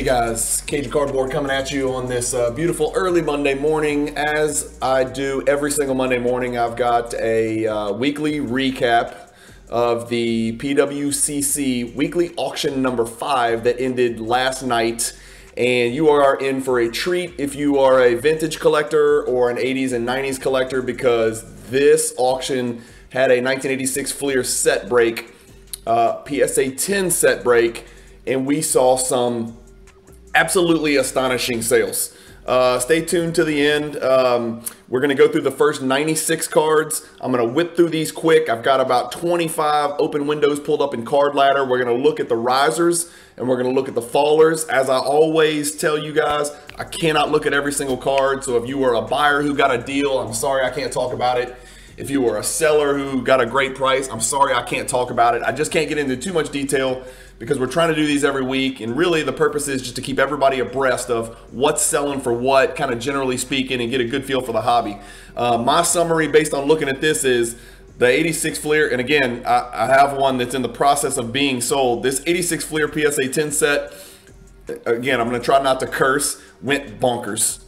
Hey guys, Cajun Cardboard coming at you on this beautiful early Monday morning. As I do every single Monday morning, I've got a weekly recap of the PWCC Weekly Auction number 5 that ended last night. And you are in for a treat if you are a vintage collector or an 80s and 90s collector, because this auction had a 1986 Flear set break, PSA 10 set break, and we saw some absolutely astonishing sales. Stay tuned to the end. We're going to go through the first 96 cards. I'm going to whip through these quick. I've got about 25 open windows pulled up in Card Ladder. We're going to look at the risers and we're going to look at the fallers. As I always tell you guys, I cannot look at every single card. So if you were a buyer who got a deal, I'm sorry I can't talk about it. If you were a seller who got a great price, I'm sorry I can't talk about it. I just can't get into too much detail because we're trying to do these every week, and really the purpose is just to keep everybody abreast of what's selling for what, kind of generally speaking, and get a good feel for the hobby. My summary based on looking at this is the 86 Flear, and again, I have one that's in the process of being sold. This 86 Flear PSA 10 set, again, I'm going to try not to curse, went bonkers.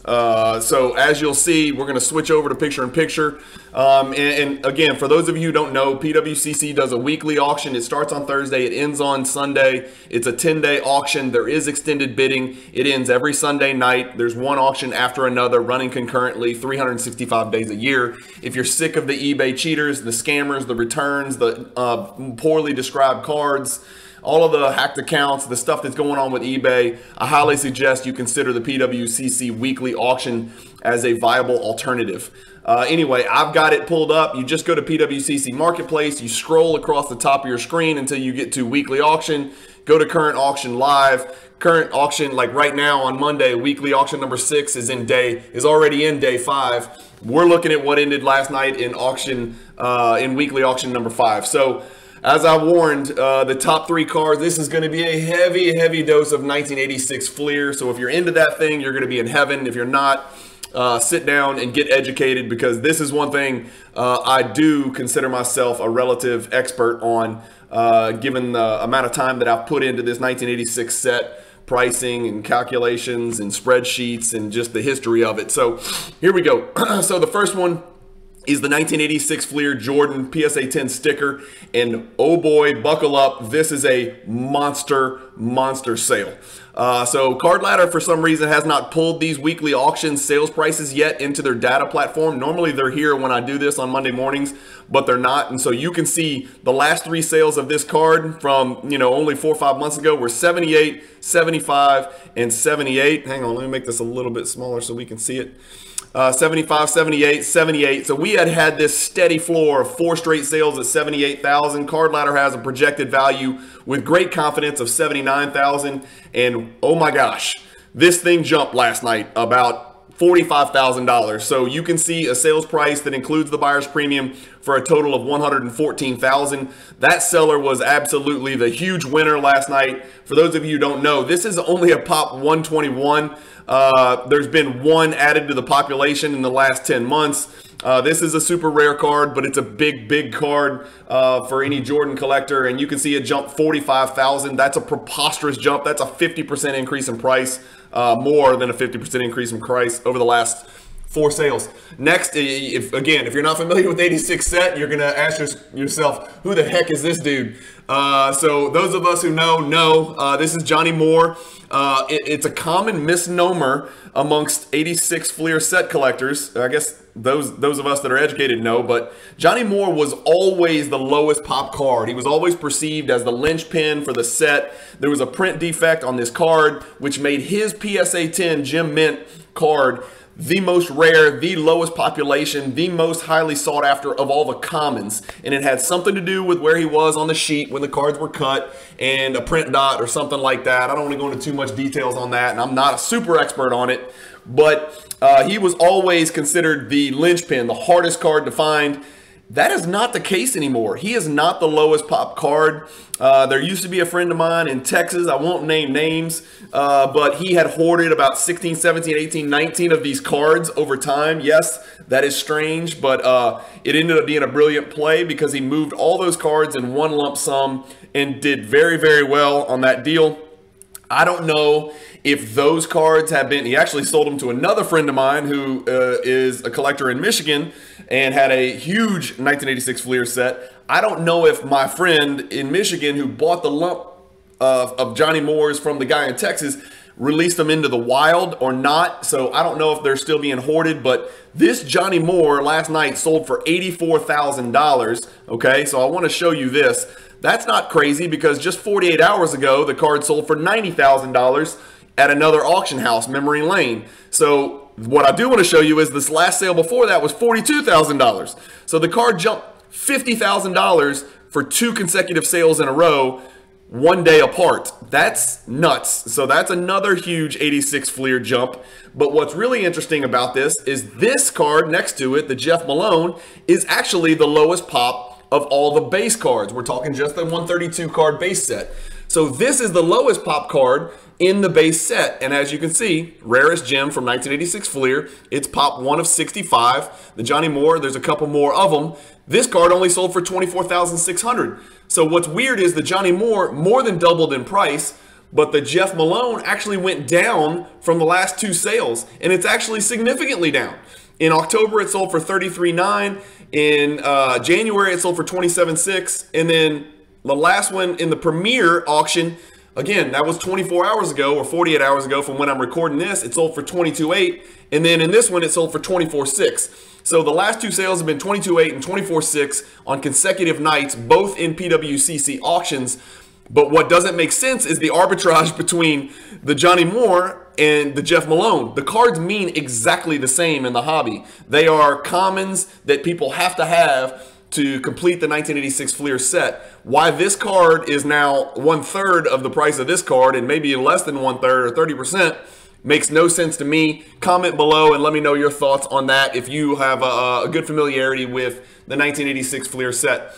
So as you'll see, we're going to switch over to picture-in-picture. And again, for those of you who don't know, PWCC does a weekly auction. It starts on Thursday. It ends on Sunday. It's a 10-day auction. There is extended bidding. It ends every Sunday night. There's one auction after another running concurrently 365 days a year. If you're sick of the eBay cheaters, the scammers, the returns, the poorly described cards, all of the hacked accounts, the stuff that's going on with eBay, I highly suggest you consider the PWCC Weekly Auction as a viable alternative. Anyway, I've got it pulled up. You just go to PWCC Marketplace, you scroll across the top of your screen until you get to Weekly Auction, go to Current Auction Live. Current auction, like right now on Monday, Weekly Auction number 6 is already in day 5. We're looking at what ended last night in auction, in Weekly Auction number 5. So, as I warned, the top 3 cards, this is going to be a heavy dose of 1986 Flear. So if you're into that thing, you're going to be in heaven. If you're not, sit down and get educated, because this is one thing I do consider myself a relative expert on, given the amount of time that I've put into this 1986 set, pricing and calculations and spreadsheets and just the history of it. So here we go. So the first one is the 1986 Flear Jordan PSA 10 sticker, and oh boy, buckle up, this is a monster sale. So Card Ladder, for some reason, has not pulled these weekly auction sales prices yet into their data platform. Normally they're here when I do this on Monday mornings, but they're not. And so you can see the last 3 sales of this card from, only 4 or 5 months ago were 78, 75, and 78. Hang on, let me make this a little bit smaller so we can see it. 75, 78, 78. So we had this steady floor of 4 straight sales at 78,000. Card Ladder has a projected value with great confidence of 79,000. And oh my gosh, this thing jumped last night about $45,000. So you can see a sales price that includes the buyer's premium for a total of $114,000. That seller was absolutely the huge winner last night. For those of you who don't know, this is only a pop 121. There's been 1 added to the population in the last 10 months. This is a super rare card, but it's a big card for any Jordan collector, and you can see it jump 45,000. That's a preposterous jump. That's a 50% increase in price, more than a 50% increase in price over the last 4 sales. Next, if you're not familiar with 86 set, you're gonna ask yourself, who the heck is this dude? So those of us who know, this is Johnny Moore. It's a common misnomer amongst 86 Flear set collectors. I guess those of us that are educated know, but Johnny Moore was always the lowest pop card. He was always perceived as the linchpin for the set. There was a print defect on this card, which made his PSA 10 Gem Mint card the most rare, the lowest population, the most highly sought after of all the commons. And it had something to do with where he was on the sheet when the cards were cut and a print dot or something like that. I don't want to go into too much details on that, and I'm not a super expert on it, but he was always considered the linchpin, the hardest card to find. That is not the case anymore. He is not the lowest pop card. There used to be a friend of mine in Texas, I won't name names, but he had hoarded about 16, 17, 18, 19 of these cards over time. Yes, that is strange, but it ended up being a brilliant play because he moved all those cards in one lump sum and did very, very well on that deal. I don't know if those cards have been, he actually sold them to another friend of mine who is a collector in Michigan and had a huge 1986 Flear set. I don't know if my friend in Michigan who bought the lump of Johnny Moore's from the guy in Texas released them into the wild or not. So I don't know if they're still being hoarded, but this Johnny Moore last night sold for $84,000. Okay, so I want to show you this. That's not crazy because just 48 hours ago, the card sold for $90,000 at another auction house, Memory Lane. So what I do want to show you is this last sale before that was $42,000. So the card jumped $50,000 for 2 consecutive sales in a row, one day apart. That's nuts. So that's another huge 86 Flear jump. But what's really interesting about this is this card next to it, the Jeff Malone, is actually the lowest pop of all the base cards. We're talking just the 132 card base set. So this is the lowest pop card in the base set. And as you can see, rarest gem from 1986 Flear. It's pop 1 of 65. The Johnny Moore, there's a couple more of them. This card only sold for $24,600. So what's weird is the Johnny Moore more than doubled in price, but the Jeff Malone actually went down from the last 2 sales, and it's actually significantly down. In October, it sold for $33,900. In January, it sold for $27,600. And then the last one in the Premier auction, again, that was 24 hours ago or 48 hours ago from when I'm recording this, it sold for $22,800. And then in this one, it sold for $24,600. So the last 2 sales have been $22,800 and $24,600 on consecutive nights, both in PWCC auctions. But what doesn't make sense is the arbitrage between the Johnny Moore and the Jeff Malone. The cards mean exactly the same in the hobby. They are commons that people have to complete the 1986 Flear set. Why this card is now 1/3 of the price of this card and maybe less than 1/3 or 30% makes no sense to me. Comment below and let me know your thoughts on that if you have a good familiarity with the 1986 Flear set.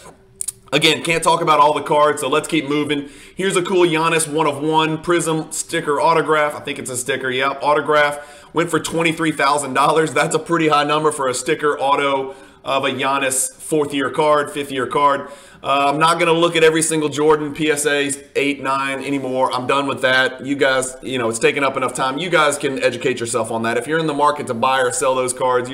Again, can't talk about all the cards, so let's keep moving. Here's a cool Giannis 1 of 1 Prism sticker autograph. I think it's a sticker, yep, autograph. Went for $23,000. That's a pretty high number for a sticker auto of a Giannis 4th year card, 5th year card. I'm not going to look at every single Jordan PSAs 8, 9 anymore. I'm done with that. You guys, you know, it's taken up enough time. You guys can educate yourself on that. If you're in the market to buy or sell those cards,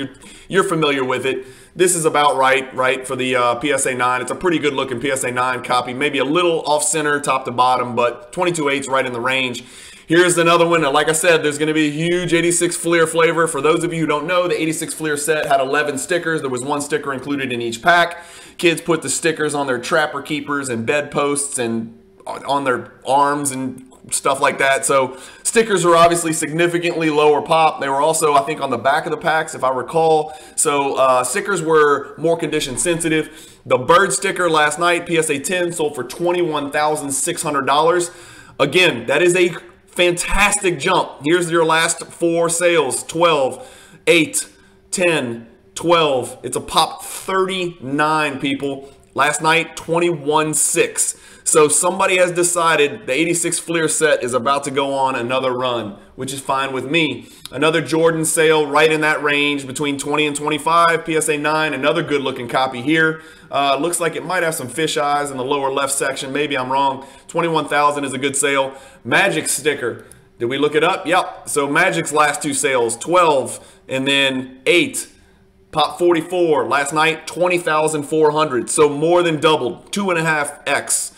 you're familiar with it. This is about right, for the PSA 9. It's a pretty good looking PSA 9 copy. Maybe a little off center, top to bottom, but 22/8's right in the range. Here's another one. And like I said, there's going to be a huge 86 Flear flavor. For those of you who don't know, the 86 Flear set had 11 stickers. There was 1 sticker included in each pack. Kids put the stickers on their trapper keepers and bedposts and on their arms and stuff like that. So stickers are obviously significantly lower pop. They were also, I think, on the back of the packs, if I recall. So stickers were more condition sensitive. The bird sticker last night, PSA 10, sold for $21,600. Again, that is a fantastic jump. Here's your last 4 sales: 12, 8, 10, 12. It's a pop 39, people. Last night, 21.6. So somebody has decided the 86 Flear set is about to go on another run, which is fine with me. Another Jordan sale right in that range between 20 and 25. PSA 9, another good looking copy here. Looks like it might have some fish eyes in the lower left section. Maybe I'm wrong. 21,000 is a good sale. Magic sticker. Did we look it up? Yep. So Magic's last 2 sales, 12 and then 8. Pop 44. Last night, 20,400. So more than doubled. 2.5x.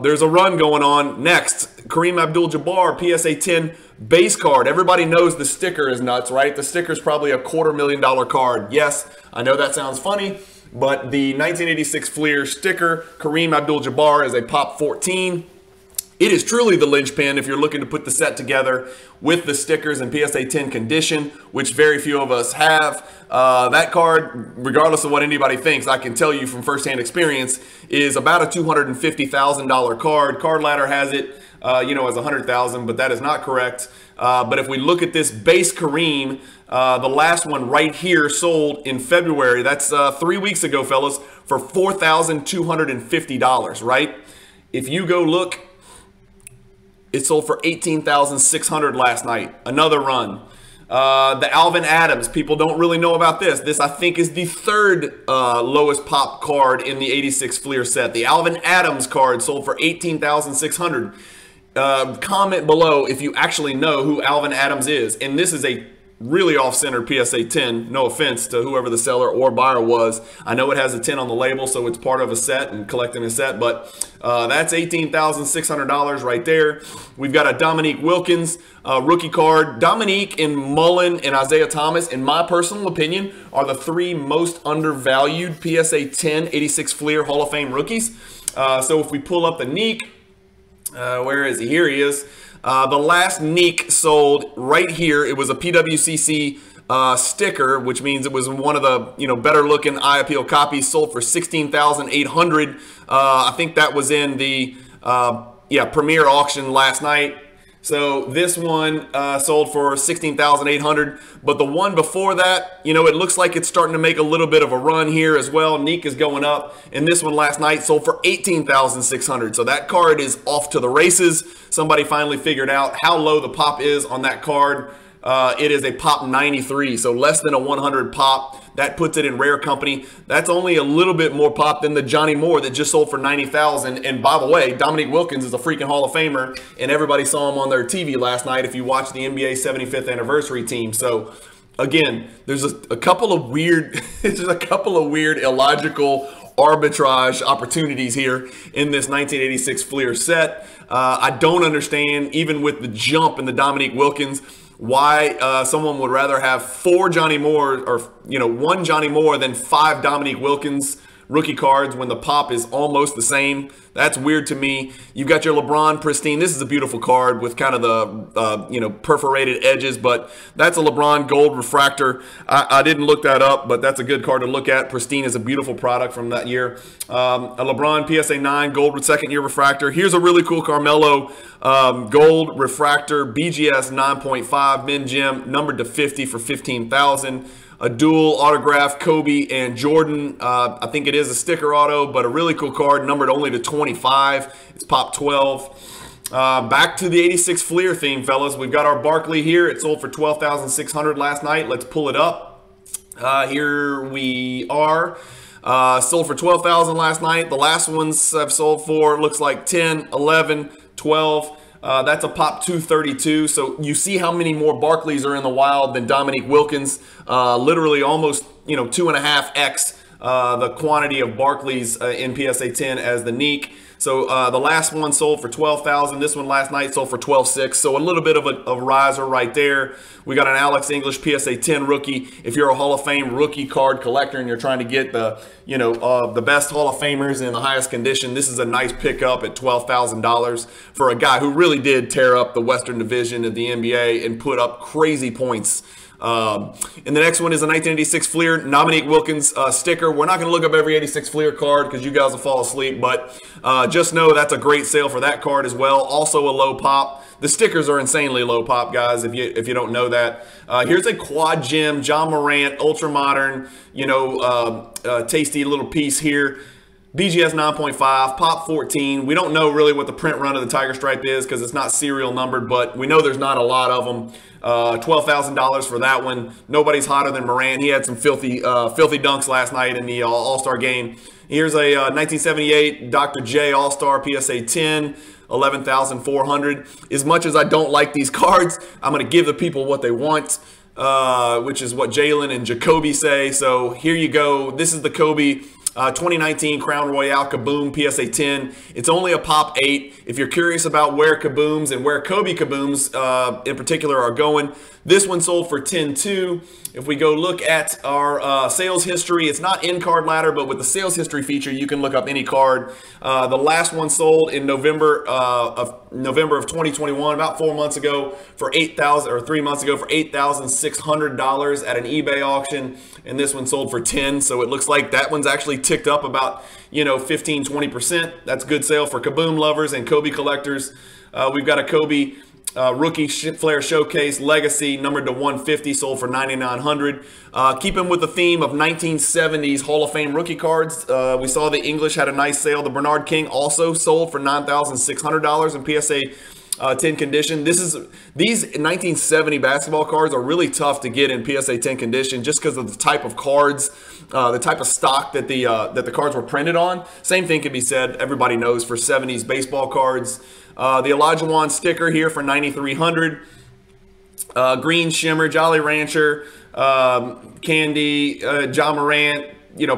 There's a run going on. Next, Kareem Abdul-Jabbar, PSA 10 base card. Everybody knows the sticker is nuts, right? The sticker is probably a $250,000 card. Yes, I know that sounds funny, but the 1986 Flear sticker, Kareem Abdul-Jabbar, is a pop 14. It is truly the linchpin if you're looking to put the set together with the stickers in PSA 10 condition, which very few of us have. That card, regardless of what anybody thinks, I can tell you from firsthand experience, is about a $250,000 card. Card Ladder has it, as 100,000, but that is not correct. But if we look at this base Kareem, the last one right here sold in February. That's 3 weeks ago, fellas, for $4,250, right? If you go look, it sold for $18,600 last night. Another run. The Alvin Adams, people don't really know about this. This, I think, is the 3rd lowest pop card in the 86 Flear set. The Alvin Adams card sold for $18,600. comment below if you actually know who Alvin Adams is. And this is a really off-center PSA 10. No offense to whoever the seller or buyer was. I know it has a 10 on the label, so it's part of a set and collecting a set, but that's $18,600 right there. We've got a Dominique Wilkins rookie card. Dominique and Malone and Isaiah Thomas, in my personal opinion, are the three most undervalued PSA 10 86 Flear Hall of Fame rookies. So if we pull up the Neek, where is he? Here he is. The last Neek sold right here. It was a PWCC sticker, which means it was one of the better looking eye appeal copies, sold for $16,800. I think that was in the premier auction last night. So this one sold for $16,800, but the one before that, it looks like it's starting to make a little bit of a run here as well. Neek is going up, and this one last night sold for $18,600. So that card is off to the races. Somebody finally figured out how low the pop is on that card. It is a pop 93, so less than a 100 pop. That puts it in rare company. That's only a little bit more pop than the Johnny Moore that just sold for $90,000. And by the way, Dominique Wilkins is a freaking Hall of Famer, and everybody saw him on their TV last night if you watched the NBA 75th anniversary team. So again, there's a couple of weird, illogical arbitrage opportunities here in this 1986 Flear set. I don't understand, even with the jump in the Dominique Wilkins, why someone would rather have four Johnny Moore or one Johnny Moore than five Dominique Wilkins rookie cards when the pop is almost the same. That's weird to me. You've got your LeBron Pristine. This is a beautiful card with kind of the perforated edges, but that's a LeBron gold refractor. I didn't look that up, but that's a good card to look at. Pristine is a beautiful product from that year. A LeBron PSA 9 gold second year refractor. Here's a really cool Carmelo gold refractor BGS 9.5 min gem, numbered to 50 for $15,000. A dual autograph Kobe and Jordan. I think it is a sticker auto, but a really cool card, numbered only to 25. It's pop 12. Back to the 86 Flear theme, fellas. We've got our Barkley here. It sold for $12,600 last night. Let's pull it up. Here we are. Sold for $12,000 last night. The last ones have sold for, looks like 10, 11, 12. That's a pop 232. So you see how many more Barkleys are in the wild than Dominique Wilkins. Literally almost 2.5x the quantity of Barkleys in PSA 10 as the Neek. So the last one sold for $12,000. This one last night sold for $12,600. So a little bit of a riser right there. We got an Alex English PSA 10 rookie. If you're a Hall of Fame rookie card collector and you're trying to get the the best Hall of Famers in the highest condition, this is a nice pickup at $12,000 for a guy who really did tear up the Western Division of the NBA and put up crazy points. And the next one is a 1986 Flear Dominique Wilkins sticker. We're not going to look up every 86 Flear card because you guys will fall asleep, but just know that's a great sale for that card as well. Also a low pop. The stickers are insanely low pop, guys, if you don't know that. Here's a quad gem John Morant ultra modern, tasty little piece here. BGS 9.5, pop 14. We don't know really what the print run of the Tiger Stripe is because it's not serial numbered, but we know there's not a lot of them. $12,000 for that one. Nobody's hotter than Morant. He had some filthy dunks last night in the All-Star game. Here's a 1978 Dr. J All-Star PSA 10, $11,400. As much as I don't like these cards, I'm going to give the people what they want, which is what Jalen and Jacoby say. So here you go. This is the Kobe 2019 Crown Royale Kaboom PSA 10. It's only a pop 8. If you're curious about where Kabooms and where Kobe Kabooms in particular are going, this one sold for $10,200. If we go look at our sales history, it's not in card ladder, but with the sales history feature, you can look up any card. The last one sold in November of 2021, about 4 months ago, for $8,000, or 3 months ago for $8,600 at an eBay auction, and this one sold for $10,000. So it looks like that one's actually ticked up about 15-20%. That's a good sale for Kaboom lovers and Kobe collectors. We've got a Kobe rookie Flair Showcase Legacy, numbered to 150, sold for $9,900. Keeping with the theme of 1970s Hall of Fame rookie cards, we saw the English had a nice sale. The Bernard King also sold for $9,600 in PSA 10 condition. These 1970 basketball cards are really tough to get in PSA 10 condition just because of the type of cards, the type of stock that the cards were printed on. Same thing can be said, everybody knows, for 70s baseball cards. The Elijah Wan sticker here for 9,300. Green Shimmer, Jolly Rancher, Candy, John Morant,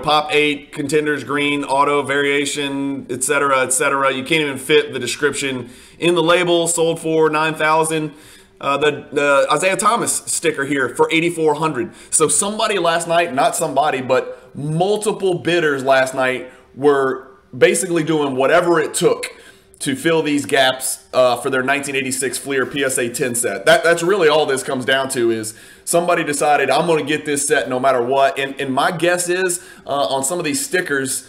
Pop 8, Contenders Green, Auto, Variation, etc., etc. You can't even fit the description in the label. Sold for 9,000. The Isaiah Thomas sticker here for 8,400. So somebody last night, not somebody, but multiple bidders last night were basically doing whatever it took to fill these gaps for their 1986 Flear PSA 10 set. That's really all this comes down to, is somebody decided, I'm going to get this set no matter what. And my guess is on some of these stickers,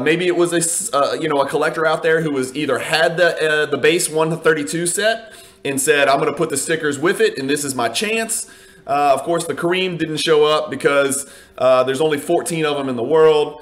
maybe it was a collector out there who was either had the base 1/32 set and said, I'm going to put the stickers with it, and this is my chance. Of course, the Kareem didn't show up because there's only 14 of them in the world.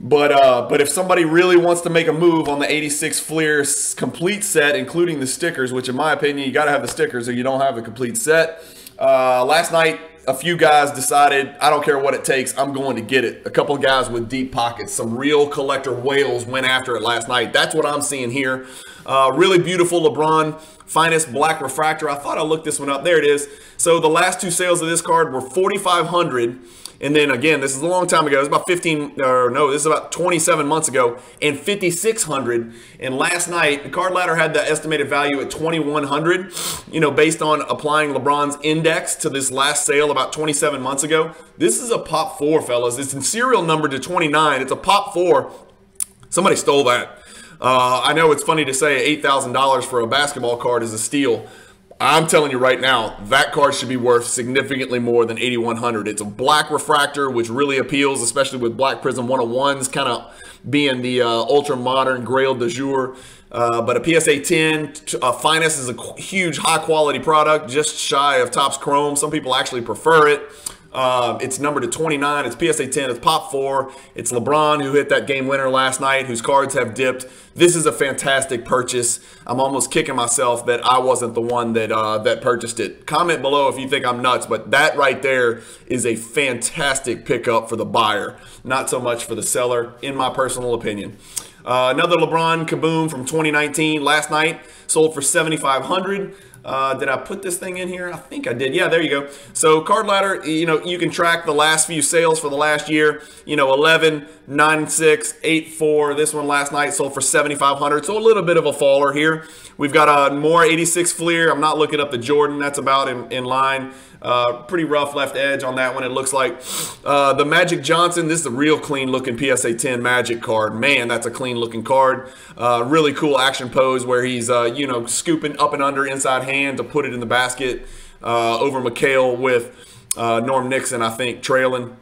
But if somebody really wants to make a move on the 86 Flear complete set, including the stickers, which in my opinion, you got to have the stickers or you don't have the complete set. Last night, a few guys decided, I don't care what it takes, I'm going to get it. A couple of guys with deep pockets, some real collector whales went after it last night. That's what I'm seeing here. Really beautiful LeBron Finest Black Refractor. I thought I looked this one up. There it is. So the last two sales of this card were 4,500. And then again, this is a long time ago. It was about this is about 27 months ago, and 5,600. And last night, the card ladder had the estimated value at 2,100, based on applying LeBron's index to this last sale about 27 months ago. This is a pop 4, fellas. It's in serial number to 29. It's a pop 4. Somebody stole that. I know it's funny to say $8,000 for a basketball card is a steal. I'm telling you right now, that card should be worth significantly more than 8,100. It's a black refractor, which really appeals, especially with black Prism 101s kind of being the ultra modern grail du jour. But a PSA 10 Finest is a huge high quality product, just shy of Topps Chrome. Some people actually prefer it. It's numbered to 29. It's PSA 10. It's pop 4. It's LeBron, who hit that game winner last night, whose cards have dipped. This is a fantastic purchase. I'm almost kicking myself that I wasn't the one that purchased it. Comment below if you think I'm nuts, but that right there is a fantastic pickup for the buyer, not so much for the seller, in my personal opinion. Another LeBron Kaboom from 2019 last night, sold for 7,500. Did I put this thing in here? I think I did. Yeah, there you go. So card ladder, you can track the last few sales for the last year. 11, 9, 6, 8, 4. This one last night sold for 7,500. So a little bit of a faller here. We've got a more 86 Flear. I'm not looking up the Jordan. That's about in line. Pretty rough left edge on that one, it looks like. The Magic Johnson, this is a real clean looking PSA 10 Magic card. Man, that's a clean looking card. Really cool action pose where he's, scooping up and under inside hand to put it in the basket over McHale with Norm Nixon, I think, trailing.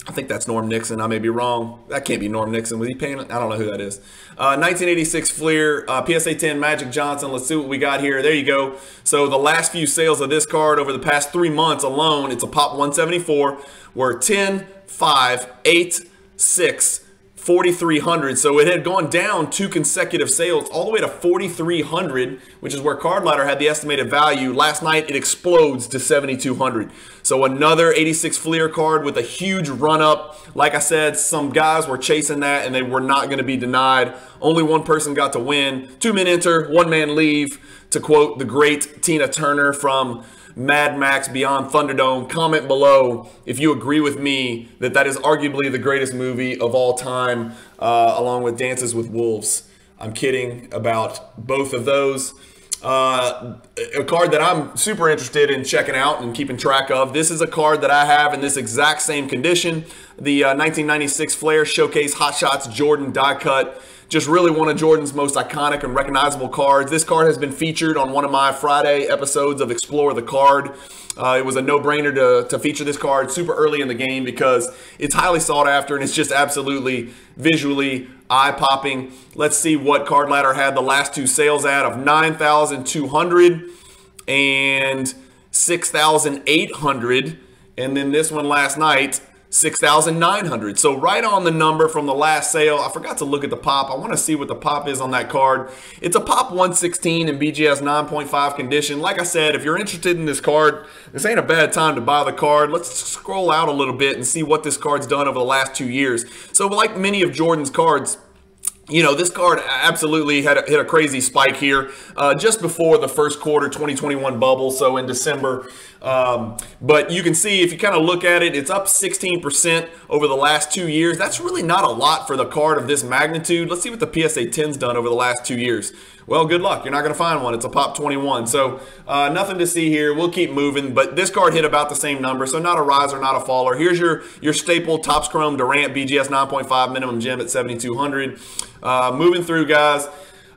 I think that's Norm Nixon. I may be wrong. That can't be Norm Nixon. Was he paying? I don't know who that is. 1986 Flear, PSA 10 Magic Johnson. Let's see what we got here. There you go. So the last few sales of this card over the past 3 months alone, it's a pop 174, were 10, 5, 8, 6, 4,300. So it had gone down 2 consecutive sales all the way to 4,300, which is where card ladder had the estimated value. Last night it explodes to 7,200. So another 86 Flear card with a huge run up. Like I said, some guys were chasing that and they were not going to be denied. Only one person got to win. 2 men enter, 1 man leave, to quote the great Tina Turner from Mad Max Beyond Thunderdome. Comment below if you agree with me that that is arguably the greatest movie of all time, along with Dances with Wolves. I'm kidding about both of those. A card that I'm super interested in checking out and keeping track of. This is a card that I have in this exact same condition. The 1996 Flear Showcase Hot Shots Jordan die cut. Just really one of Jordan's most iconic and recognizable cards. This card has been featured on one of my Friday episodes of Explore the Card. It was a no-brainer to feature this card super early in the game because it's highly sought after and it's just absolutely visually eye-popping. Let's see what card ladder had the last 2 sales at of 9,200 and 6,800. And then this one last night, 6,900. So right on the number from the last sale. I forgot to look at the pop. I want to see what the pop is on that card. It's a pop 116 in BGS 9.5 condition. Like I said, if you're interested in this card, this ain't a bad time to buy the card. Let's scroll out a little bit and see what this card's done over the last 2 years. So like many of Jordan's cards, you know, this card absolutely hit a crazy spike here just before the first quarter 2021 bubble, so in December. But you can see, if you kind of look at it, it's up 16% over the last 2 years. That's really not a lot for the card of this magnitude. Let's see what the PSA 10's done over the last 2 years. Well, good luck. You're not going to find one. It's a pop 21. So nothing to see here. We'll keep moving. But this card hit about the same number. So not a riser, not a faller. Here's your staple Topps Chrome Durant BGS 9.5 minimum gem at 7,200. Moving through, guys.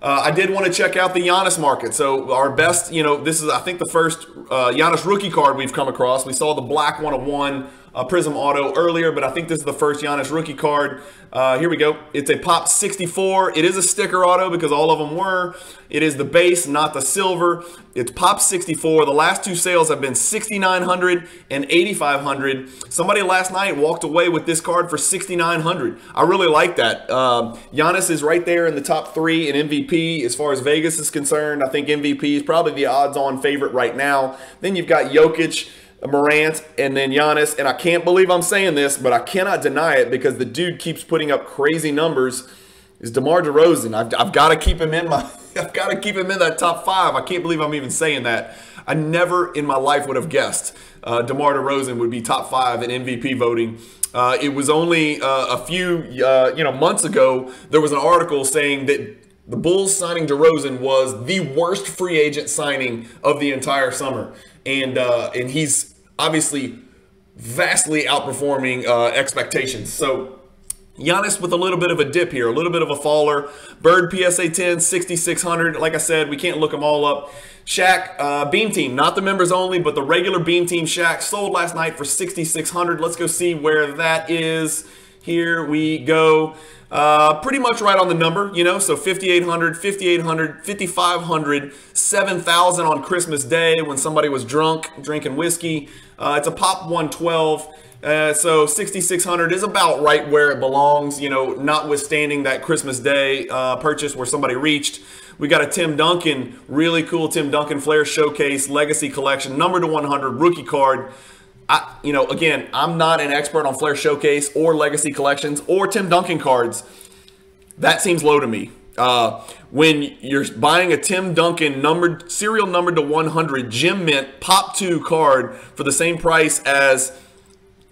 I did want to check out the Giannis Market. So our best, you know, this is, I think, the first Giannis rookie card we've come across. We saw the black 101 Prism Auto earlier, but I think this is the first Giannis rookie card. Here we go. It's a Pop 64. It is a sticker auto because all of them were. It is the base, not the silver. It's Pop 64. The last two sales have been $6,900 and $8,500. Somebody last night walked away with this card for $6,900. I really like that. Giannis is right there in the top 3 in MVP as far as Vegas is concerned. I think MVP is probably the odds-on favorite right now. Then you've got Jokic, Morant, and then Giannis. And I can't believe I'm saying this, but I cannot deny it because the dude keeps putting up crazy numbers. Is Demar Derozan. I've got to keep him in my I've got to keep him in that top 5. I can't believe I'm even saying that. I never in my life would have guessed DeMar DeRozan would be top 5 in MVP voting. It was only a few months ago there was an article saying that the Bulls signing DeRozan was the worst free agent signing of the entire summer, and he's obviously vastly outperforming expectations. So Giannis with a little bit of a dip here, a little bit of a faller. Bird PSA 10, 6,600. Like I said, we can't look them all up. Shaq, Beam Team, not the members only, but the regular Beam Team Shaq sold last night for 6,600. Let's go see where that is. Here we go. Pretty much right on the number, you know, so 5,800, 5,800, 5,500, 7,000 on Christmas Day when somebody was drunk, drinking whiskey. It's a Pop 112. So 6,600 is about right where it belongs, you know, notwithstanding that Christmas Day purchase where somebody reached. We got a Tim Duncan, really cool Tim Duncan Flear Showcase Legacy Collection, number to 100 rookie card. Again, I'm not an expert on Flear Showcase or Legacy Collections or Tim Duncan cards. That seems low to me. When you're buying a Tim Duncan serial numbered to 100 Gem Mint Pop 2 card for the same price as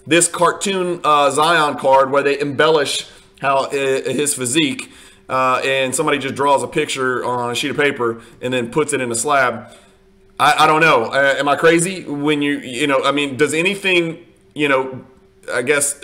this cartoon Zion card where they embellish his physique and somebody just draws a picture on a sheet of paper and then puts it in a slab. I don't know. Am I crazy? When does anything, I guess,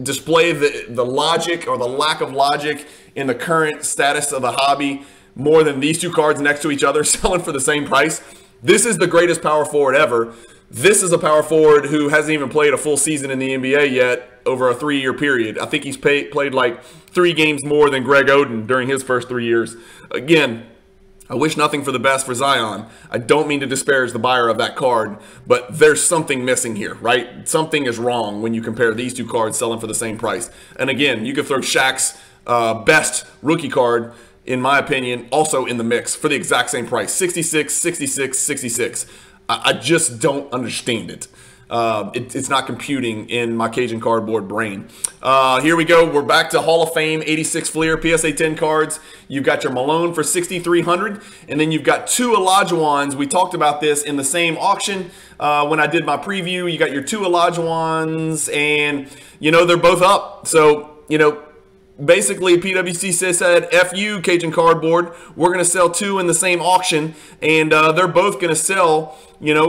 display the logic or the lack of logic in the current status of the hobby more than these two cards next to each other selling for the same price? This is the greatest power forward ever. This is a power forward who hasn't even played a full season in the NBA yet over a 3-year period. I think he's played like 3 games more than Greg Oden during his first 3 years. Again, I wish nothing for the best for Zion. I don't mean to disparage the buyer of that card, but there's something missing here, right? Something is wrong when you compare these two cards selling for the same price. And again, you could throw Shaq's best rookie card, in my opinion, also in the mix for the exact same price. 66, 66, 66. I just don't understand it. It's not computing in my Cajun cardboard brain. Here we go. We're back to Hall of Fame 86 Flear PSA 10 cards. You've got your Malone for 6,300, and then you've got 2 Olajuwons. We talked about this in the same auction when I did my preview. You got your 2 Olajuwons, and they're both up. So basically, PWCC said, F you, Cajun Cardboard. We're going to sell 2 in the same auction, and they're both going to sell,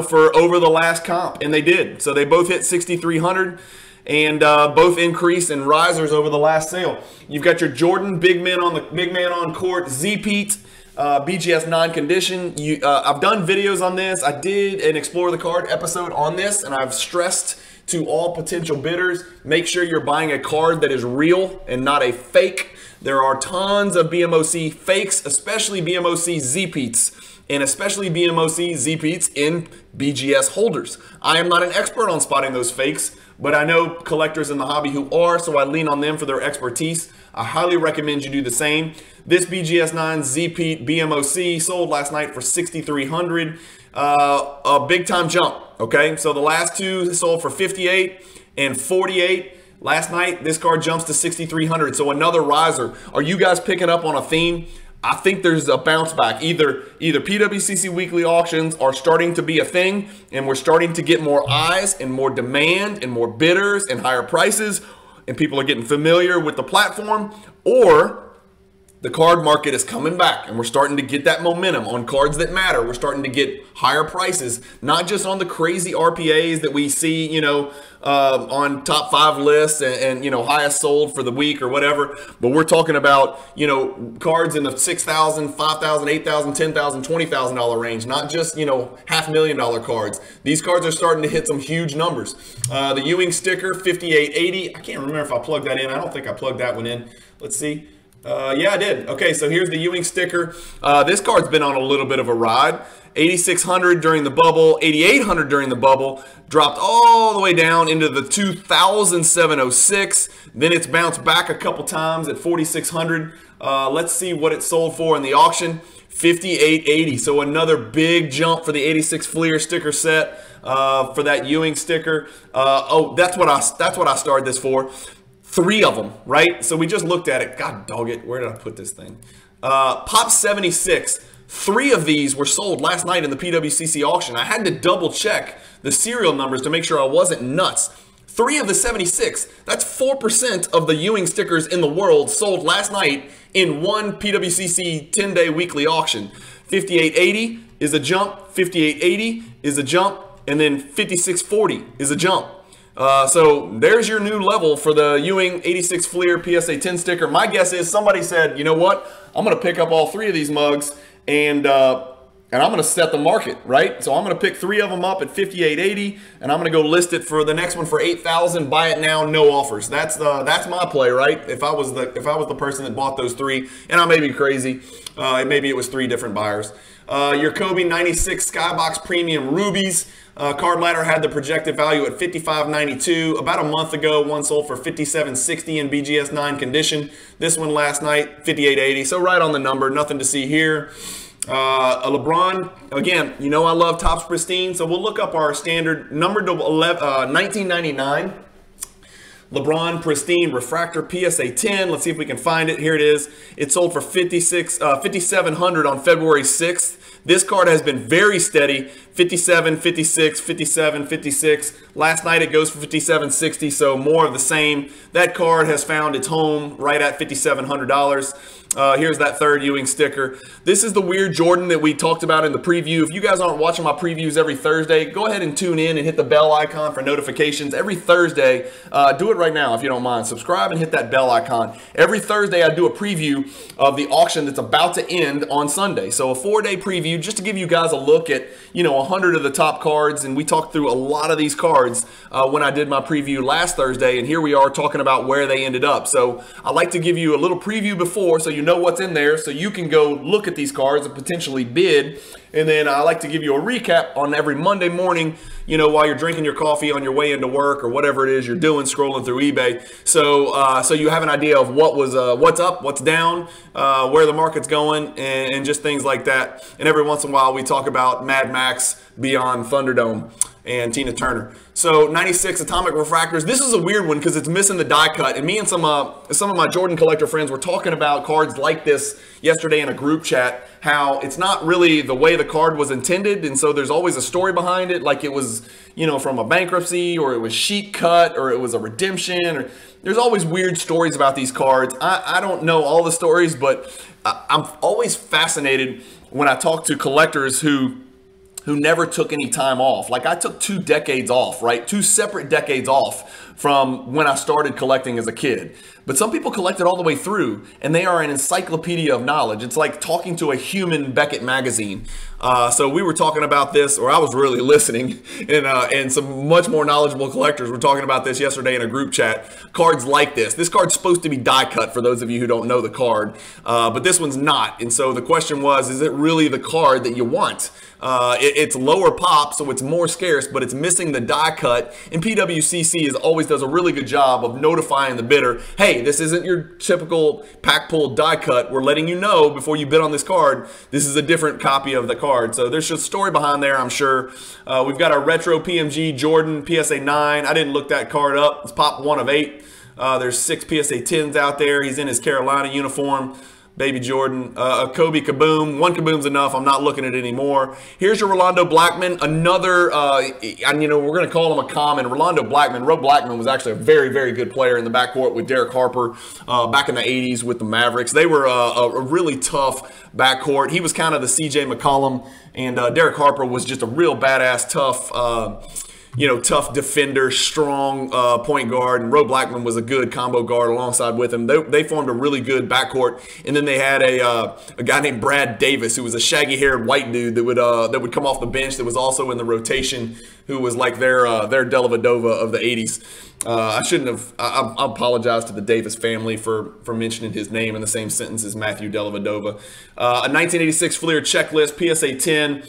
for over the last comp, and they did. So they both hit 6,300, and both increased in risers over the last sale. You've got your Jordan Big Man on Court Z-Pete BGS 9 condition. I've done videos on this. I did an Explore the Card episode on this, and I've stressed to all potential bidders, make sure you're buying a card that is real and not a fake. There are tons of BMOC fakes, especially BMOC Z-Peats, and especially BMOC Z-Peats in BGS holders. I am not an expert on spotting those fakes, but I know collectors in the hobby who are, so I lean on them for their expertise. I highly recommend you do the same. This BGS 9 Z-Pete BMOC sold last night for 6,300. A big time jump, okay? So the last 2 sold for 58 and 48. Last night, this card jumps to 6,300. So another riser. Are you guys picking up on a theme? I think there's a bounce back. Either PWCC Weekly Auctions are starting to be a thing, and we're starting to get more eyes and more demand and more bidders and higher prices, and people are getting familiar with the platform, or the card market is coming back and we're starting to get that momentum on cards that matter. We're starting to get higher prices, not just on the crazy RPAs that we see, you know, on top 5 lists and, you know, highest sold for the week or whatever. But we're talking about, you know, cards in the $6,000, $5,000, $8,000, $10,000, $20,000 range, not just, you know, $500,000 cards. These cards are starting to hit some huge numbers. The Ewing sticker, 5880. I can't remember if I plugged that in. I don't think I plugged that one in. Let's see. Yeah, I did. Okay, so here's the Ewing sticker. This card's been on a little bit of a ride. 8,600 during the bubble, 8,800 during the bubble, dropped all the way down into the 2,706. Then it's bounced back a couple times at 4,600. Let's see what it sold for in the auction. 5880. So another big jump for the 86 Flear sticker set for that Ewing sticker. Oh, that's what I started this for. 3 of them, right? So we just looked at it. God dog it. Where did I put this thing? Pop 76. 3 of these were sold last night in the PWCC auction. I had to double check the serial numbers to make sure I wasn't nuts. 3 of the 76, that's 4% of the Ewing stickers in the world sold last night in one PWCC 10-day weekly auction. 5880 is a jump, 5880 is a jump, and then 5640 is a jump. So there's your new level for the Ewing 86 Flear PSA 10 sticker. My guess is somebody said, you know what? I'm going to pick up all 3 of these mugs and I'm going to set the market, right? So I'm going to pick 3 of them up at 5880 and I'm going to go list it for the next one for 8,000. Buy it now, no offers. That's my play, right? If I was the person that bought those 3, and I may be crazy, maybe it was 3 different buyers. Your Kobe 96 Skybox Premium Rubies. Card Ladder had the projected value at $55.92. About a month ago, one sold for $57.60 in BGS 9 condition. This one last night, $58.80. So right on the number, nothing to see here. A LeBron, again, you know I love Topps Pristine, so we'll look up our standard number to 1999. LeBron Pristine Refractor PSA 10. Let's see if we can find it. Here it is. It sold for $5,700 on February 6th. This card has been very steady. 57, 56, 57, 56. Last night it goes for 57.60, so more of the same. That card has found its home right at $5,700. Here's that 3rd Ewing sticker. This is the weird Jordan that we talked about in the preview. If you guys aren't watching my previews every Thursday, go ahead and tune in and hit the bell icon for notifications. Every Thursday, do it right now if you don't mind. Subscribe and hit that bell icon. Every Thursday, I do a preview of the auction that's about to end on Sunday. So a 4-day preview just to give you guys a look at, you know, 100 of the top cards. And we talked through a lot of these cards when I did my preview last Thursday. And here we are talking about where they ended up. So I like to give you a little preview before so you know what's in there, so you can go look at these cards and potentially bid. And then I like to give you a recap on every Monday morning, you know, while you're drinking your coffee on your way into work or whatever it is you're doing, scrolling through eBay. So so you have an idea of what was what's up, what's down, where the market's going, and just things like that. And every once in a while we talk about Mad Max Beyond Thunderdome and Tina Turner. So 96 Atomic Refractors. This is a weird one because it's missing the die cut. And me and some of my Jordan collector friends were talking about cards like this yesterday in a group chat, how it's not really the way the card was intended. And so there's always a story behind it, like it was, you know, from a bankruptcy, or it was sheet cut, or it was a redemption, or there's always weird stories about these cards. I don't know all the stories, but I'm always fascinated when I talk to collectors who never took any time off. Like I took 2 decades off, right? 2 separate decades off from when I started collecting as a kid. But some people collect it all the way through, and they are an encyclopedia of knowledge. It's like talking to a human Beckett magazine. So we were talking about this, or I was really listening, and some much more knowledgeable collectors were talking about this yesterday in a group chat. Cards like this. This card's supposed to be die cut for those of you who don't know the card, but this one's not. And so the question was, is it really the card that you want? It's lower pop, so it's more scarce, but it's missing the die cut. And PWCC is always always does a really good job of notifying the bidder, hey, this isn't your typical pack pull die cut. We're letting you know before you bid on this card, this is a different copy of the card. So there's just a story behind there, I'm sure. We've got our retro PMG Jordan PSA 9. I didn't look that card up. It's pop 1 of 8. There's 6 PSA 10s out there. He's in his Carolina uniform. Baby Jordan, a Kobe Kaboom. One Kaboom's enough. I'm not looking at it anymore. Here's your Rolando Blackman, another, you know, we're going to call him a common. Rolando Blackman, Ro Blackman was actually a very, very good player in the backcourt with Derek Harper back in the 80s with the Mavericks. They were a really tough backcourt. He was kind of the CJ McCollum, and Derek Harper was just a real badass, tough, you know, tough defender, strong point guard, and Ro Blackman was a good combo guard alongside with him. They formed a really good backcourt, and then they had a guy named Brad Davis, who was a shaggy-haired white dude that would come off the bench, that was also in the rotation, who was like their Dellavedova of the 80s. I shouldn't have. I apologize to the Davis family for mentioning his name in the same sentence as Matthew Dellavedova. A 1986 Flear checklist, PSA 10.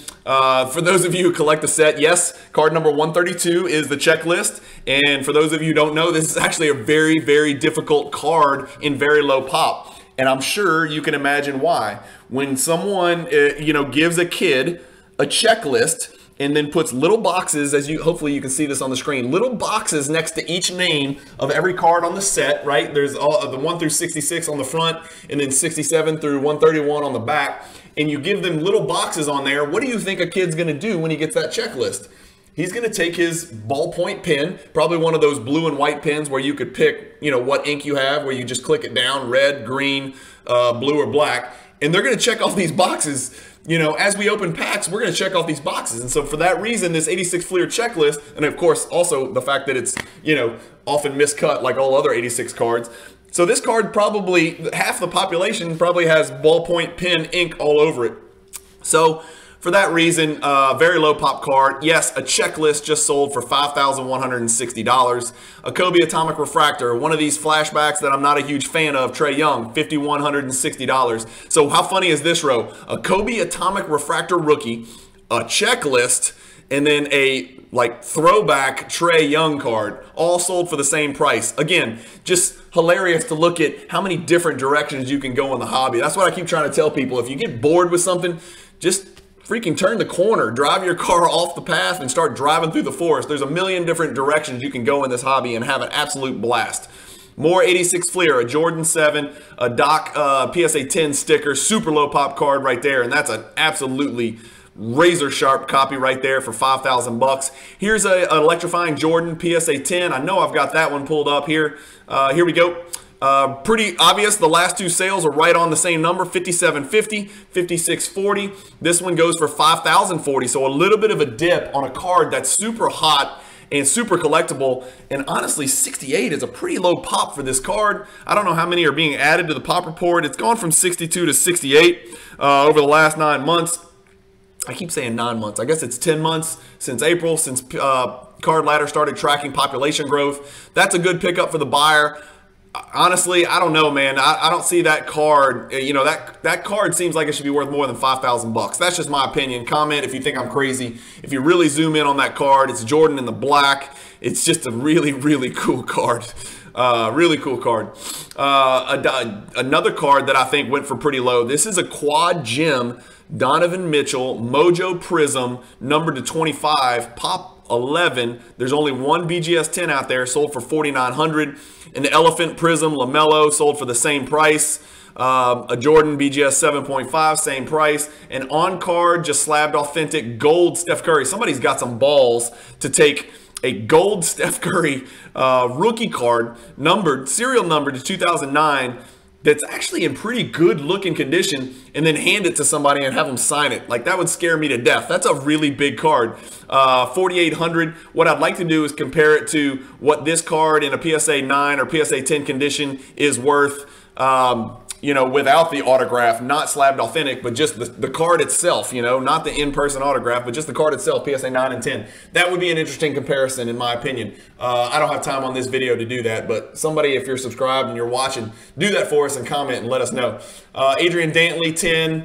For those of you who collect the set, yes, card number 132 is the checklist. And for those of you who don't know, this is actually a very, very difficult card in very low pop. And I'm sure you can imagine why. When someone, you know, gives a kid a checklist and then puts little boxes, as you hopefully you can see this on the screen, little boxes next to each name of every card on the set, right? There's all the 1 through 66 on the front, and then 67 through 131 on the back, and you give them little boxes on there. What do you think a kid's going to do when he gets that checklist? He's going to take his ballpoint pen, probably one of those blue and white pens where you could pick, you know, what ink you have, where you just click it down, red, green, blue, or black, and they're going to check off these boxes. You know, as we open packs, we're going to check off these boxes. And so for that reason, this 86 Fleer checklist, and of course, also the fact that it's, you know, often miscut like all other 86 cards. So this card probably, half the population probably has ballpoint pen ink all over it. So for that reason, very low pop card. Yes, a checklist just sold for $5,160. A Kobe Atomic Refractor, one of these flashbacks that I'm not a huge fan of, Trae Young, $5,160. So how funny is this, Ro? A Kobe Atomic Refractor rookie, a checklist, and then a like throwback Trae Young card, all sold for the same price. Again, just hilarious to look at how many different directions you can go in the hobby. That's what I keep trying to tell people. If you get bored with something, just freaking turn the corner, drive your car off the path and start driving through the forest. There's a million different directions you can go in this hobby and have an absolute blast. More 86 Fleer, a Jordan 7, a Doc PSA 10 sticker, super low pop card right there, and that's an absolutely razor sharp copy right there for 5,000 bucks. Here's an electrifying Jordan PSA 10. I know I've got that one pulled up here. Here we go. Pretty obvious, the last two sales are right on the same number, 57.50, 56.40. This one goes for 5,040, so a little bit of a dip on a card that's super hot and super collectible. And honestly, 68 is a pretty low pop for this card. I don't know how many are being added to the pop report. It's gone from 62 to 68 over the last 9 months. I keep saying 9 months. I guess it's 10 months since April, since Card Ladder started tracking population growth. That's a good pickup for the buyer. Honestly, I don't know, man. I don't see that card. You know, that card seems like it should be worth more than 5,000 bucks. That's just my opinion. Comment if you think I'm crazy. If you really zoom in on that card, it's Jordan in the black. It's just a really, really cool card. Really cool card. Another card that I think went for pretty low. This is a quad gem Donovan Mitchell Mojo Prism, numbered to 25, pop 11. There's only one BGS 10 out there, sold for $4,900. An Elephant Prism LaMelo sold for the same price. A Jordan BGS 7.5, same price. An on card, just slabbed authentic gold Steph Curry. Somebody's got some balls to take a gold Steph Curry rookie card, serial numbered to 2009, that's actually in pretty good looking condition, and then hand it to somebody and have them sign it. Like, that would scare me to death. That's a really big card. 4,800. What I'd like to do is compare it to what this card in a PSA 9 or PSA 10 condition is worth, you know, without the autograph, not slabbed authentic, but just the card itself, you know, not the in-person autograph, but just the card itself, PSA 9 and 10. That would be an interesting comparison, in my opinion. I don't have time on this video to do that, but somebody, if you're subscribed and you're watching, do that for us and comment and let us know. Adrian Dantley, 10.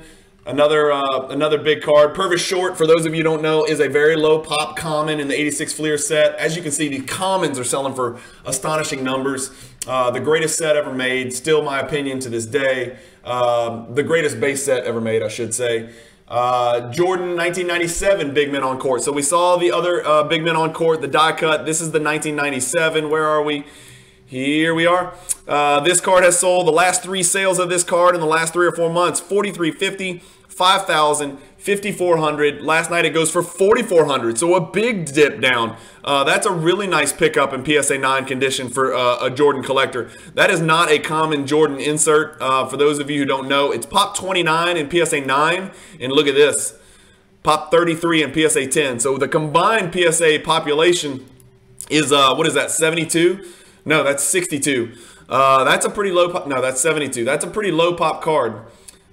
Another big card. Purvis Short, for those of you who don't know, is a very low pop common in the 86 Flear set. As you can see, the commons are selling for astonishing numbers. The greatest set ever made, still my opinion to this day. The greatest base set ever made, I should say. Jordan 1997 big men on court. So we saw the other big men on court, the die cut. This is the 1997. Where are we? Here we are. This card has sold, the last 3 sales of this card in the last 3 or 4 months, $4,350, $5,000, $5,400. Last night it goes for $4,400, so a big dip down. That's a really nice pickup in PSA 9 condition for a Jordan collector. That is not a common Jordan insert. For those of you who don't know, it's Pop 29 in PSA 9, and look at this, Pop 33 in PSA 10. So the combined PSA population is, what is that, 72? No, that's 62. That's a pretty low pop. No, that's 72. That's a pretty low pop card.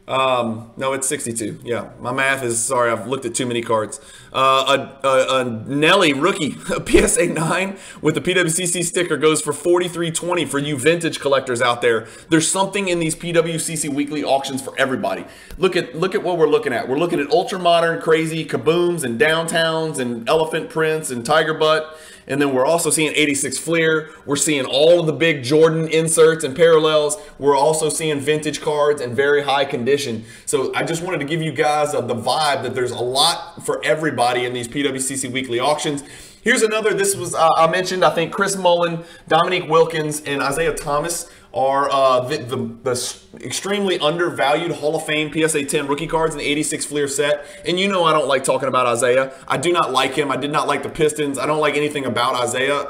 No, it's 62. Yeah, my math is, sorry, I've looked at too many cards. A Nelly rookie, a PSA 9 with the PWCC sticker goes for $43.20 for you vintage collectors out there. There's something in these PWCC weekly auctions for everybody. Look at what we're looking at. We're looking at ultra modern, crazy kabooms and downtowns and elephant prints and tiger butt. And then we're also seeing 86 Flear. We're seeing all of the big Jordan inserts and parallels. We're also seeing vintage cards in very high condition. So I just wanted to give you guys the vibe that there's a lot for everybody in these PWCC weekly auctions. Here's another, this was, I mentioned, I think Chris Mullen, Dominique Wilkins, and Isaiah Thomas are the extremely undervalued Hall of Fame PSA 10 rookie cards in the 86 Flear set. And you know I don't like talking about Isaiah. I do not like him. I did not like the Pistons. I don't like anything about Isaiah,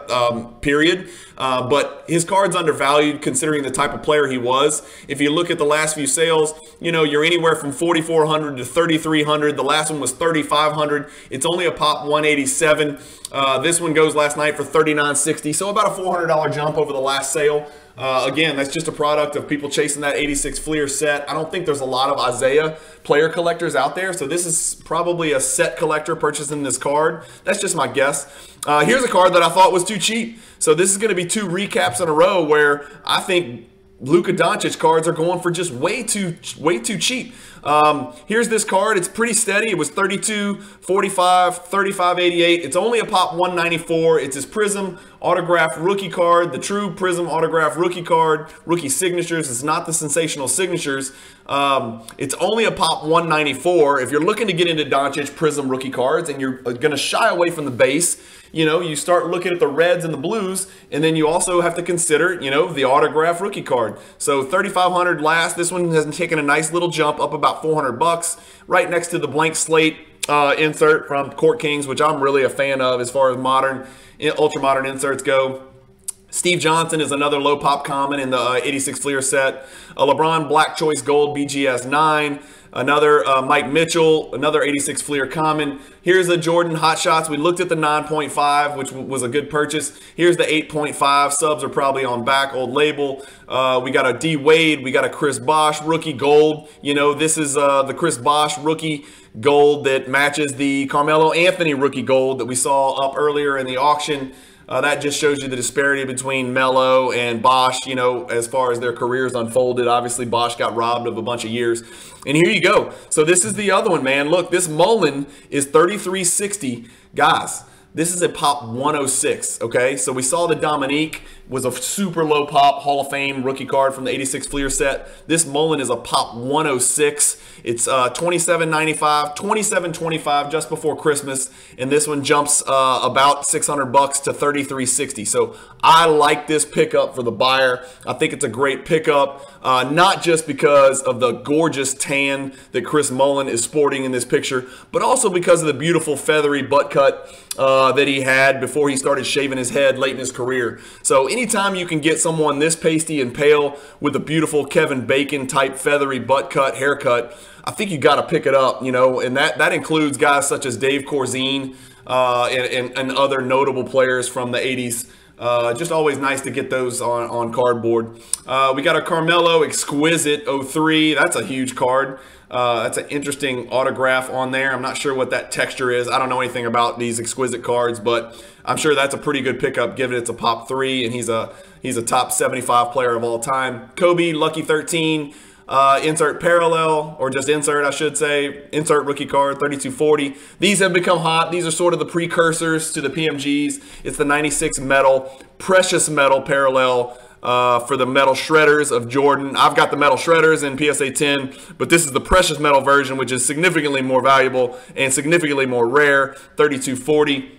period. But his card's undervalued considering the type of player he was. If you look at the last few sales, you know, you're anywhere from $4,400 to $3,300. The last one was $3,500. It's only a pop 187. This one goes last night for $39.60. So about a $400 jump over the last sale. Again, that's just a product of people chasing that 86 Flear set. I don't think there's a lot of Isaiah player collectors out there, so this is probably a set collector purchasing this card. That's just my guess. Here's a card that I thought was too cheap. So this is going to be 2 recaps in a row where I think Luka Doncic cards are going for just way too cheap. Here's this card. It's pretty steady. It was $32.45, $35.88. It's only a pop 194. It's his Prism autograph rookie card, the true Prism autograph rookie card, rookie signatures. It's not the sensational signatures. It's only a pop 194. If you're looking to get into Doncic Prism rookie cards and you're going to shy away from the base, you know, you start looking at the reds and the blues, and then you also have to consider, you know, the autograph rookie card. So $3,500 last. This one has taken a nice little jump up about $400, right next to the blank slate insert from Court Kings, which I'm really a fan of as far as modern, ultra modern inserts go. Steve Johnson is another low pop common in the 86 Flear set. A LeBron Black Choice Gold BGS 9. Another Mike Mitchell, another 86 Flear common. Here's a Jordan Hot Shots. We looked at the 9.5, which was a good purchase. Here's the 8.5. Subs are probably on back, old label. We got a D Wade. We got a Chris Bosh rookie gold. You know, this is the Chris Bosh rookie gold that matches the Carmelo Anthony rookie gold that we saw up earlier in the auction. That just shows you the disparity between Melo and Bosh, you know, as far as their careers unfolded. Obviously, Bosh got robbed of a bunch of years. And here you go. So this is the other one, man. Look, this Malone is $33.60. Guys, this is a pop 106, okay? So we saw the Dominique was a super low pop Hall of Fame rookie card from the 86 Flear set. This Malone is a pop 106. It's $27.95, $27.25 just before Christmas, and this one jumps about $600 to $33.60. So I like this pickup for the buyer. I think it's a great pickup, not just because of the gorgeous tan that Chris Mullen is sporting in this picture, but also because of the beautiful feathery butt cut that he had before he started shaving his head late in his career. So anytime you can get someone this pasty and pale with a beautiful Kevin Bacon type feathery butt cut haircut, I think you got to pick it up, you know, and that includes guys such as Dave Corzine and other notable players from the 80s. Just always nice to get those on cardboard. We got a Carmelo Exquisite 03. That's a huge card. That's an interesting autograph on there. I'm not sure what that texture is. I don't know anything about these exquisite cards, but I'm sure that's a pretty good pickup given it's a pop 3, and he's a top 75 player of all time. Kobe Lucky 13. insert parallel, or just insert, I should say, insert rookie card, 3240. These have become hot. These are sort of the precursors to the PMGs. It's the 96 metal, precious metal parallel for the metal shredders of Jordan. I've got the metal shredders in PSA 10, but this is the precious metal version, which is significantly more valuable and significantly more rare, 3240.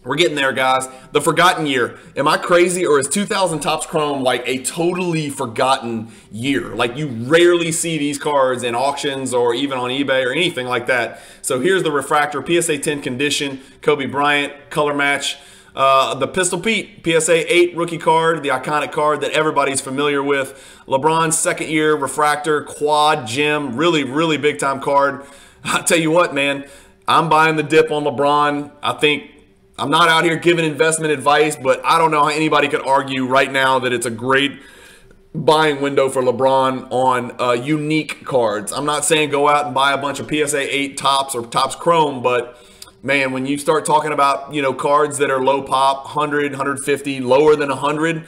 We're getting there, guys. The forgotten year. Am I crazy, or is 2000 Topps Chrome like a totally forgotten year? Like, you rarely see these cards in auctions or even on eBay or anything like that. So here's the Refractor, PSA 10 condition, Kobe Bryant, color match. The Pistol Pete, PSA 8 rookie card, the iconic card that everybody's familiar with. LeBron's second year Refractor, quad gem, really, really big time card. I'll tell you what, man, I'm buying the dip on LeBron. I think I'm not out here giving investment advice, but I don't know how anybody could argue right now that it's a great buying window for LeBron on unique cards. I'm not saying go out and buy a bunch of PSA 8 Topps or Topps Chrome, but man, when you start talking about, you know, cards that are low pop, 100, 150, lower than 100,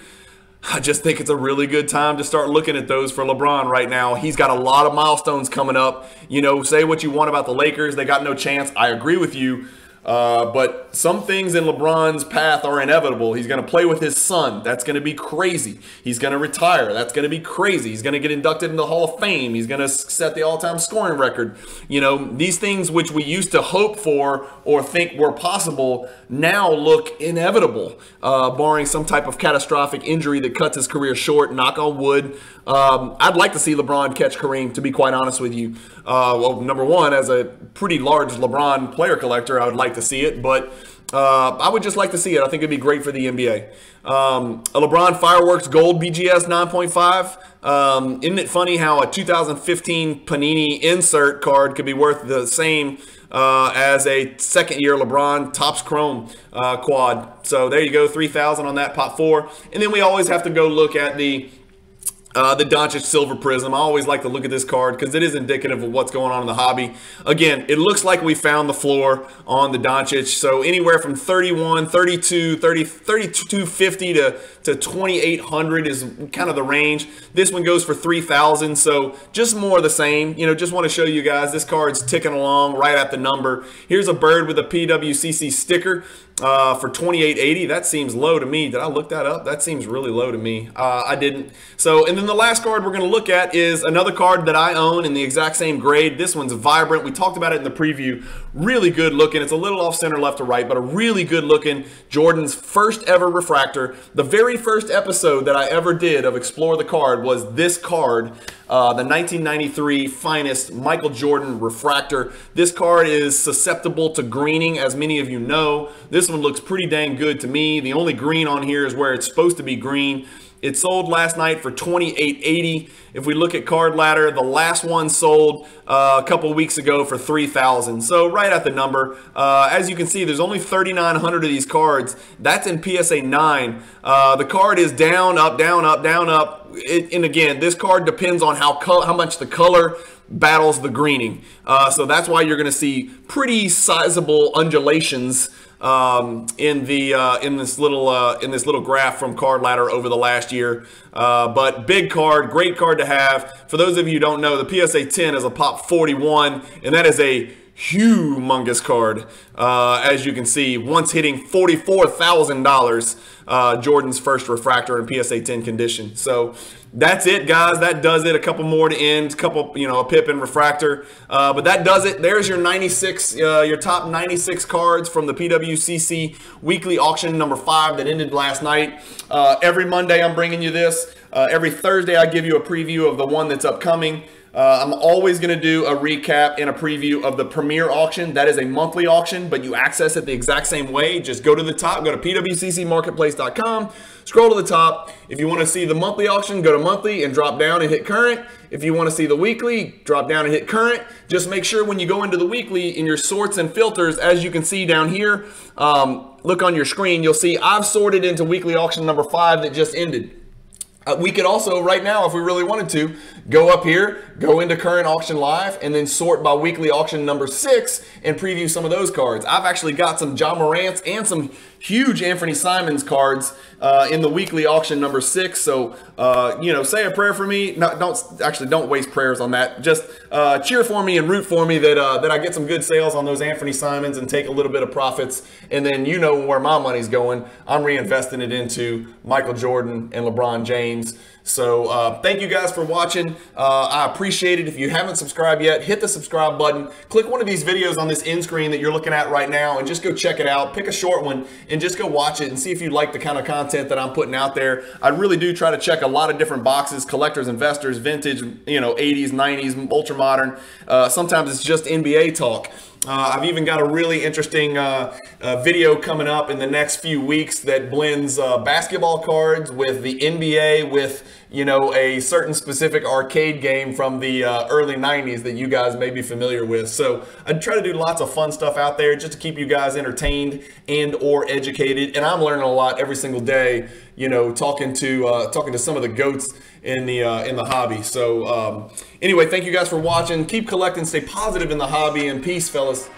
I just think it's a really good time to start looking at those for LeBron right now. He's got a lot of milestones coming up. You know, say what you want about the Lakers. They got no chance. I agree with you. But some things in LeBron's path are inevitable. He's going to play with his son. That's going to be crazy. He's going to retire. That's going to be crazy. He's going to get inducted into the Hall of Fame. He's going to set the all-time scoring record. You know, these things which we used to hope for or think were possible now look inevitable, barring some type of catastrophic injury that cuts his career short, knock on wood. I'd like to see LeBron catch Kareem, to be quite honest with you. Well, number one, as a pretty large LeBron player collector, I would like to see it, but I would just like to see it. I think it'd be great for the NBA. A LeBron Fireworks Gold BGS 9.5. Isn't it funny how a 2015 Panini insert card could be worth the same as a second-year LeBron Topps Chrome quad? So there you go, 3,000 on that, pot 4. And then we always have to go look at the Doncic Silver Prism. I always like to look at this card because it is indicative of what's going on in the hobby. Again, it looks like we found the floor on the Doncic. So anywhere from 31, 32, 30, 3250 to 2800 is kind of the range. This one goes for 3,000. So just more of the same. You know, just want to show you guys this card's ticking along right at the number. Here's a bird with a PWCC sticker. For 2880, that seems low to me. Did I look that up? That seems really low to me. I didn't. So, and then the last card we're going to look at is another card that I own in the exact same grade. This one's vibrant. We talked about it in the preview. Really good looking. It's a little off center left to right, but a really good looking Jordan's first ever Refractor. The very first episode that I ever did of Explore the Card was this card, the 1993 finest Michael Jordan Refractor. This card is susceptible to greening, as many of you know. This one looks pretty dang good to me. The only green on here is where it's supposed to be green. It sold last night for $28.80. If we look at Card Ladder, the last one sold a couple weeks ago for $3,000. So right at the number. As you can see, there's only 3,900 of these cards. That's in PSA 9. The card is down, up, down, up, down, up. And again, this card depends on how much the color battles the greening. So that's why you're going to see pretty sizable undulations in this little graph from Card Ladder over the last year. But big card, great card to have. For those of you who don't know, the PSA 10 is a pop 41, and that is a humongous card. As you can see, once hitting $44,000, Jordan's first Refractor in PSA 10 condition. So that's it, guys. That does it. A couple more to end. A couple, a Pip and Refractor. But that does it. There's your 96, your top 96 cards from the PWCC Weekly Auction number 5 that ended last night. Every Monday I'm bringing you this. Every Thursday I give you a preview of the one that's upcoming. I'm always going to do a recap and a preview of the Premier Auction. That is a monthly auction, but you access it the exact same way. Just go to the top, go to PWCCmarketplace.com, scroll to the top. If you want to see the monthly auction, go to monthly and drop down and hit current. If you want to see the weekly, drop down and hit current. Just make sure when you go into the weekly in your sorts and filters, as you can see down here, look on your screen, you'll see I've sorted into weekly auction number 5 that just ended. We could also, right now, if we really wanted to, go up here, go into current auction live, and then sort by weekly auction number 6 and preview some of those cards. I've actually got some Ja Morants and some huge Anthony Simons cards in the weekly auction number 6. So, you know, say a prayer for me. No, don't waste prayers on that. Just cheer for me and root for me that I get some good sales on those Anthony Simons and take a little bit of profits. And then you know where my money's going. I'm reinvesting it into Michael Jordan and LeBron James. So thank you guys for watching. I appreciate it. If you haven't subscribed yet, hit the subscribe button. Click one of these videos on this end screen that you're looking at right now and just go check it out. Pick a short one and just go watch it and see if you like the kind of content that I'm putting out there. I really do try to check a lot of different boxes: collectors, investors, vintage, you know, 80s, 90s, ultra modern. Sometimes it's just NBA talk. I've even got a really interesting video coming up in the next few weeks that blends basketball cards with the NBA with, you know, a certain specific arcade game from the early 90s that you guys may be familiar with. So I try to do lots of fun stuff out there just to keep you guys entertained and or educated. And I'm learning a lot every single day, you know, talking to some of the GOATs in the hobby. So anyway, thank you guys for watching. Keep collecting, stay positive in the hobby, and peace, fellas.